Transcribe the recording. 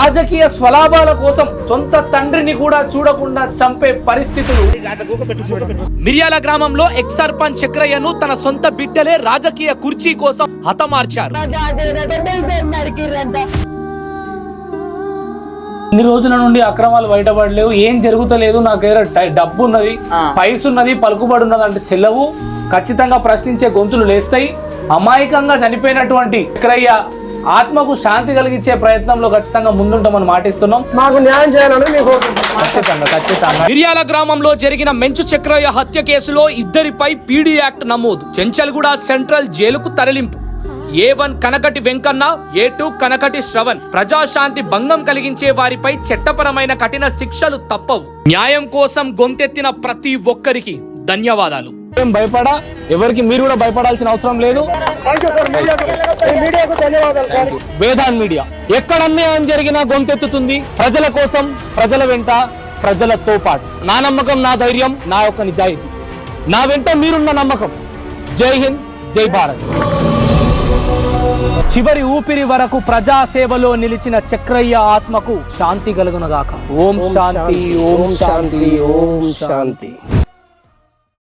రాజకీయ స్వలాభాల కోసం సొంత తండ్రిని కూడా చూడకుండా చంపే పరిస్థితులు. మిర్యాల గ్రామంలో ఎక్స్ సర్పంచ్ చక్రయ్యను తన సొంత బిడ్డలే రాజకీయ కుర్చీ కోసం హతమార్చారు. ఇన్ని రోజుల నుండి అక్రమాలు బయటపడలేవు, ఏం జరుగుతలేదు, నాకు దగ్గర డబ్బు ఉన్నది, పైసు ఉన్నది, పలుకుబడి ఉన్నది అంటే చెల్లవు. ఖచ్చితంగా ప్రశ్నించే గొంతులు లేస్తాయి. అమాయకంగా చనిపోయినటువంటి చక్రయ్య ఆత్మకు శాంతి కలిగించే ప్రయత్నంలో ఖచ్చితంగా ముందుంటామని మాటిస్తున్నాం. మాకు న్యాయం చేయాలని మీకు ఖచ్చితంగా. మిర్యాల గ్రామంలో జరిగిన మెంచు చక్రయ్య హత్య కేసులో ఇద్దరిపై పీడీ యాక్ట్ నమోదు. చెంచల్గూడ సెంట్రల్ జైలుకు తరలింపు. A1 Kanakati Venkanna, A2 Kanakati Shravan. ప్రజాశాంతి భంగం కలిగించే వారిపై చట్టపరమైన కఠిన శిక్షలు తప్పవు. న్యాయం కోసం గొంతెత్తిన ప్రతి ఒక్కరికి ధన్యవాదాలు. భయపడా ఎవరికి మీరు కూడా భయపడాల్సిన అవసరం లేదు. వేదాన్ మీడియా ఎక్కడ అన్యాయం జరిగినా గొంతెత్తుతుంది. ప్రజల కోసం, ప్రజల వెంట, ప్రజలతో పాటు. నా నమ్మకం, నా ధైర్యం, నా యొక్క నిజాయితీ. నా వెంట మీరున్న నమ్మకం. జై హింద్, జై భారత్. చివరి ఊపిరి వరకు ప్రజాసేవలో నిలిచిన చక్రయ్య ఆత్మకు శాంతి కలుగునగాక. ఓం శాంతి, ఓం శాంతి, ఓం శాంతి.